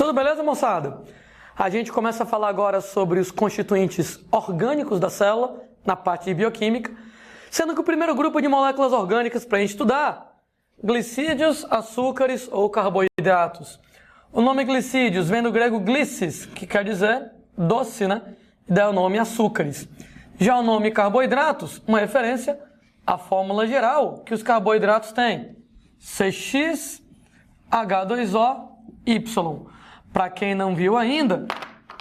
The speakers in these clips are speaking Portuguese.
Tudo beleza, moçada? A gente começa a falar agora sobre os constituintes orgânicos da célula, na parte de bioquímica, sendo que o primeiro grupo de moléculas orgânicas para a gente estudar, glicídios, açúcares ou carboidratos. O nome glicídios vem do grego glissis, que quer dizer doce, né? E dá o nome açúcares. Já o nome carboidratos, uma referência à fórmula geral que os carboidratos têm. CX, H2O, Y. Para quem não viu ainda,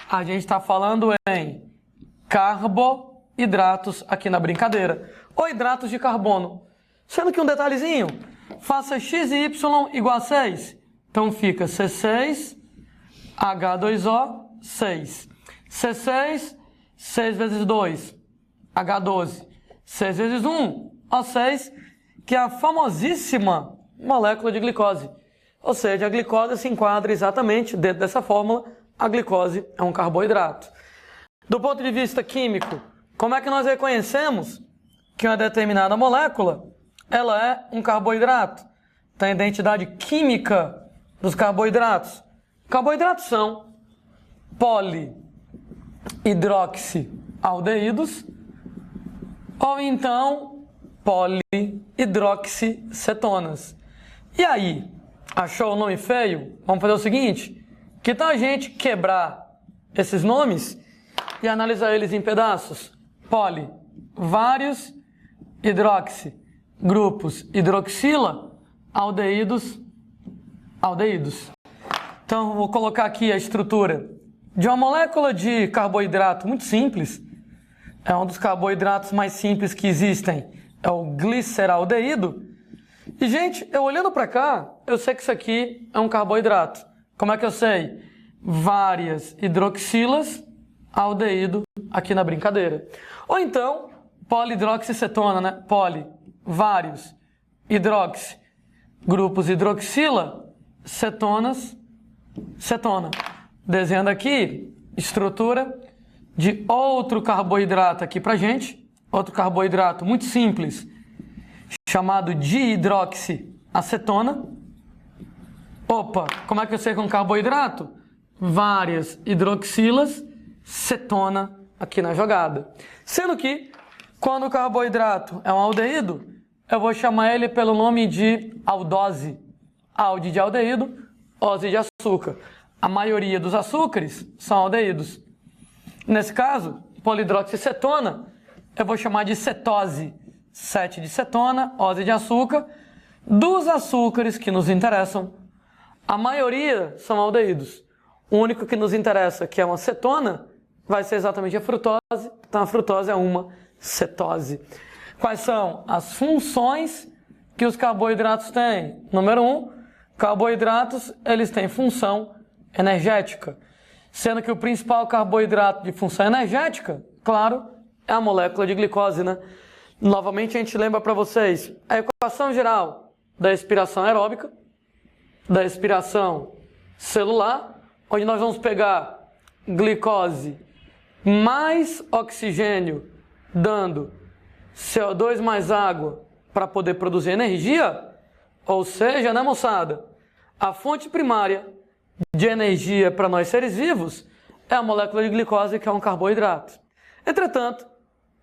a gente está falando em carboidratos aqui na brincadeira, ou hidratos de carbono. Sendo que um detalhezinho, faça x e y igual a 6. Então fica C6, H2O, 6. C6, 6 vezes 2, H12. 6 vezes 1, O6, que é a famosíssima molécula de glicose. Ou seja, a glicose se enquadra exatamente dentro dessa fórmula, a glicose é um carboidrato. Do ponto de vista químico, como é que nós reconhecemos que uma determinada molécula ela é um carboidrato? Tem a identidade química dos carboidratos. Carboidratos são polihidroxialdeídos ou então polihidroxicetonas. E aí, achou o nome feio? Vamos fazer o seguinte, que tal a gente quebrar esses nomes e analisar eles em pedaços? Poli, vários, hidroxi, grupos, hidroxila, aldeídos, aldeídos. Então, vou colocar aqui a estrutura de uma molécula de carboidrato muito simples. É um dos carboidratos mais simples que existem. É o gliceraldeído. E, gente, eu olhando para cá, eu sei que isso aqui é um carboidrato. Como é que eu sei? Várias hidroxilas, aldeído, aqui na brincadeira. Ou então, polihidroxicetona, né? Poli, vários, hidroxi, grupos hidroxila, cetonas, cetona. Desenhando aqui, estrutura de outro carboidrato aqui pra gente. Outro carboidrato muito simples, chamado dihidroxiacetona. Opa, como é que eu sei que é um carboidrato? Várias hidroxilas, cetona aqui na jogada. Sendo que, quando o carboidrato é um aldeído, eu vou chamar ele pelo nome de aldose. Alde de aldeído, ose de açúcar. A maioria dos açúcares são aldeídos. Nesse caso, polihidroxicetona, eu vou chamar de cetose. 7 de cetona, ose de açúcar. Dos açúcares que nos interessam, a maioria são aldeídos. O único que nos interessa, que é uma cetona, vai ser exatamente a frutose. Então a frutose é uma cetose. Quais são as funções que os carboidratos têm? Número 1, carboidratos eles têm função energética. Sendo que o principal carboidrato de função energética, claro, é a molécula de glicose, né? Novamente a gente lembra para vocês a equação geral da respiração aeróbica, da respiração celular, onde nós vamos pegar glicose mais oxigênio, dando CO2 mais água para poder produzir energia. Ou seja, né, moçada? A fonte primária de energia para nós seres vivos é a molécula de glicose, que é um carboidrato. Entretanto,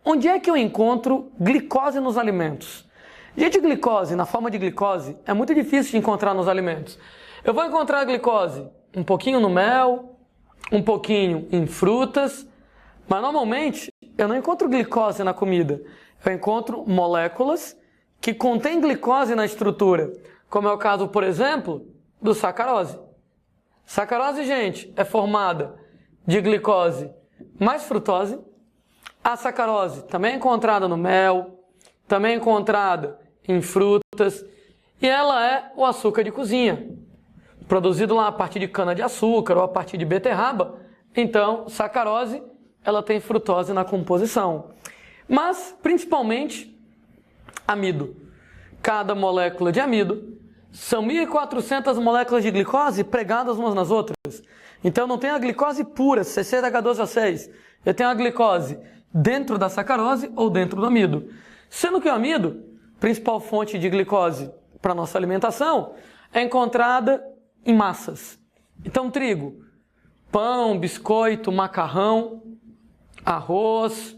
onde é que eu encontro glicose nos alimentos? Gente, glicose, na forma de glicose, é muito difícil de encontrar nos alimentos. Eu vou encontrar a glicose um pouquinho no mel, um pouquinho em frutas, mas normalmente eu não encontro glicose na comida. Eu encontro moléculas que contêm glicose na estrutura, como é o caso, por exemplo, do sacarose. Sacarose, gente, é formada de glicose mais frutose. A sacarose também é encontrada no mel, também é encontrada em frutas, e ela é o açúcar de cozinha, produzido lá a partir de cana-de-açúcar ou a partir de beterraba. Então, sacarose, ela tem frutose na composição. Mas, principalmente, amido. Cada molécula de amido são 1.400 moléculas de glicose pregadas umas nas outras. Então, não tem a glicose pura, C6H12O6. Eu tenho a glicose dentro da sacarose ou dentro do amido. Sendo que o amido, principal fonte de glicose para nossa alimentação, é encontrada em massas. Então, trigo, pão, biscoito, macarrão, arroz,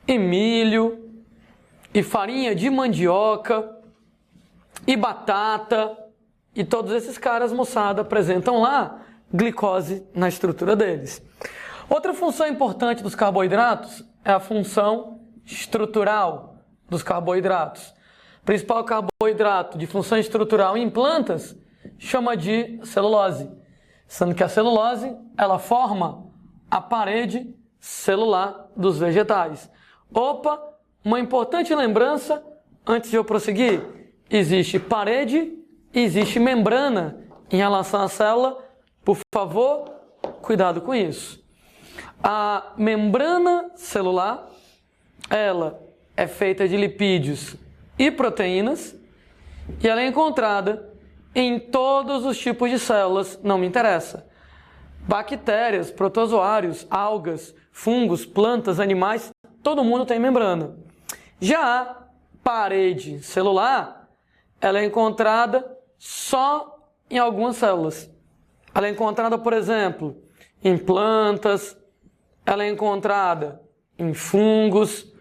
e milho, e farinha de mandioca, e batata, e todos esses caras, moçada, apresentam lá glicose na estrutura deles. Outra função importante dos carboidratos é a função estrutural dos carboidratos. O principal carboidrato de função estrutural em plantas chama de celulose, sendo que a celulose ela forma a parede celular dos vegetais. Opa, uma importante lembrança antes de eu prosseguir: existe parede e existe membrana em relação à célula. Por favor, cuidado com isso. A membrana celular, ela é feita de lipídios e proteínas e ela é encontrada em todos os tipos de células, não me interessa. Bactérias, protozoários, algas, fungos, plantas, animais, todo mundo tem membrana. Já a parede celular, ela é encontrada só em algumas células. Ela é encontrada, por exemplo, em plantas, ela é encontrada em fungos,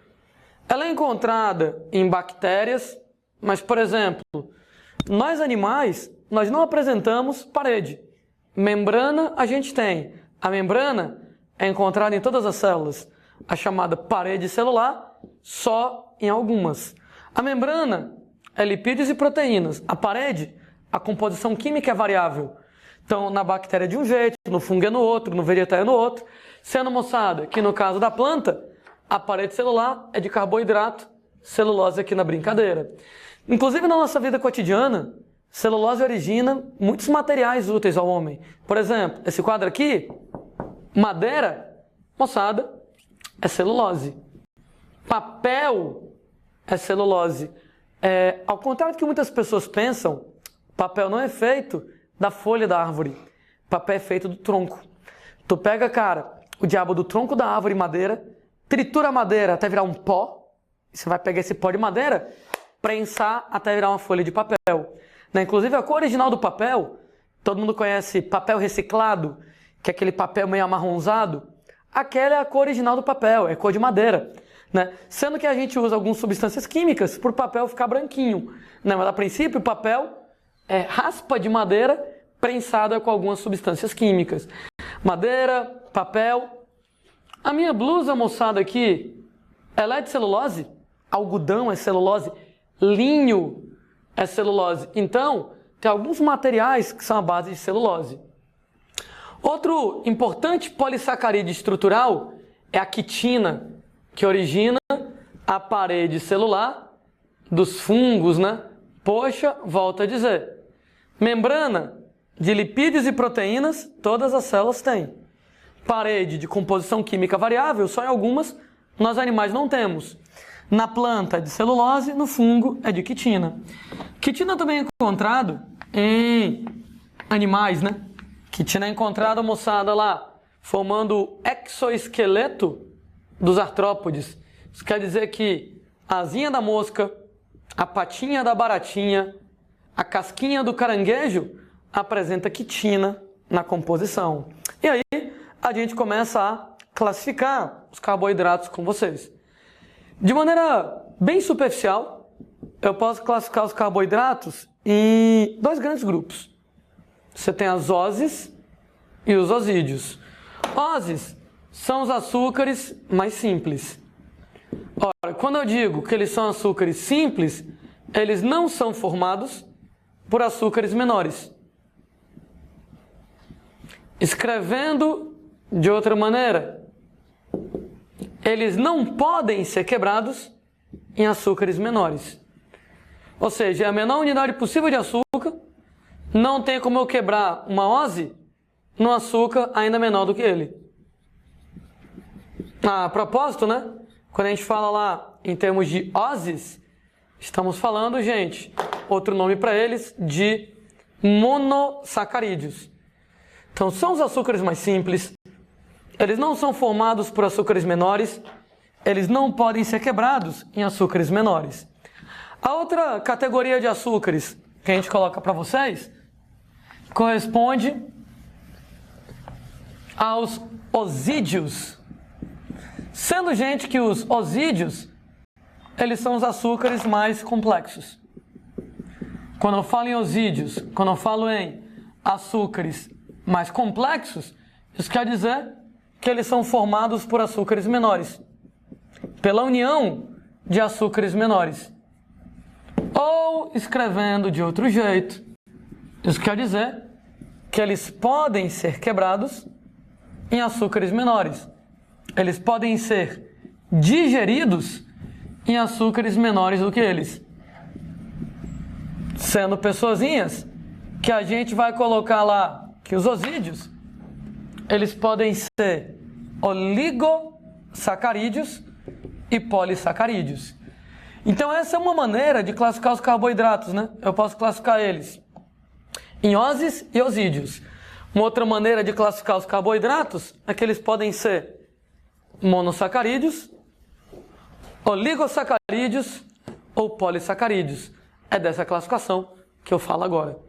ela é encontrada em bactérias, mas, por exemplo, nós animais, nós não apresentamos parede. Membrana a gente tem. A membrana é encontrada em todas as células. A chamada parede celular, só em algumas. A membrana é lipídios e proteínas. A parede, a composição química é variável. Então, na bactéria é de um jeito, no fungo é no outro, no vegetal é no outro. Sendo, moçada, que no caso da planta, a parede celular é de carboidrato, celulose aqui na brincadeira. Inclusive, na nossa vida cotidiana, celulose origina muitos materiais úteis ao homem. Por exemplo, esse quadro aqui, madeira, moçada, é celulose. Papel é celulose. Ao contrário do que muitas pessoas pensam, papel não é feito da folha da árvore. Papel é feito do tronco. Tu pega, cara, o diabo do tronco da árvore madeira, tritura a madeira até virar um pó, e você vai pegar esse pó de madeira, prensar até virar uma folha de papel. Inclusive, a cor original do papel, todo mundo conhece papel reciclado, que é aquele papel meio amarronzado. Aquela é a cor original do papel, é cor de madeira. Sendo que a gente usa algumas substâncias químicas para o papel ficar branquinho. Mas, a princípio, o papel é raspa de madeira prensada com algumas substâncias químicas. Madeira, papel. A minha blusa, moçada, aqui, ela é de celulose? Algodão é celulose? Linho é celulose? Então, tem alguns materiais que são a base de celulose. Outro importante polissacarídeo estrutural é a quitina, que origina a parede celular dos fungos, Poxa, volto a dizer. Membrana de lipídios e proteínas, todas as células têm. Parede de composição química variável, só em algumas, nós animais não temos. Na planta é de celulose, no fungo é de quitina. Quitina também é encontrado em animais, Quitina é encontrada, moçada, lá, formando o exoesqueleto dos artrópodes. Isso quer dizer que a asinha da mosca, a patinha da baratinha, a casquinha do caranguejo apresenta quitina na composição. E aí a gente começa a classificar os carboidratos com vocês. De maneira bem superficial, eu posso classificar os carboidratos em dois grandes grupos. Você tem as oses e os osídeos. Oses são os açúcares mais simples. Ora, quando eu digo que eles são açúcares simples, eles não são formados por açúcares menores. Escrevendo de outra maneira, eles não podem ser quebrados em açúcares menores. Ou seja, é a menor unidade possível de açúcar, não tem como eu quebrar uma ose num açúcar ainda menor do que ele. A propósito, quando a gente fala lá em termos de oses, estamos falando, gente, outro nome para eles, de monossacarídeos. Então, são os açúcares mais simples, eles não são formados por açúcares menores, eles não podem ser quebrados em açúcares menores. A outra categoria de açúcares que a gente coloca para vocês corresponde aos osídeos. Sendo, gente, que os osídeos, eles são os açúcares mais complexos. Quando eu falo em osídeos, quando eu falo em açúcares mais complexos, isso quer dizer que eles são formados por açúcares menores, pela união de açúcares menores. Ou, escrevendo de outro jeito, isso quer dizer que eles podem ser quebrados em açúcares menores. Eles podem ser digeridos em açúcares menores do que eles. Sendo pessoazinhas que a gente vai colocar lá que os osídeos, eles podem ser oligosacarídeos e polissacarídeos. Então essa é uma maneira de classificar os carboidratos, né? Eu posso classificar eles em oses e osídeos. Uma outra maneira de classificar os carboidratos é que eles podem ser monossacarídeos, oligosacarídeos ou polissacarídeos. É dessa classificação que eu falo agora.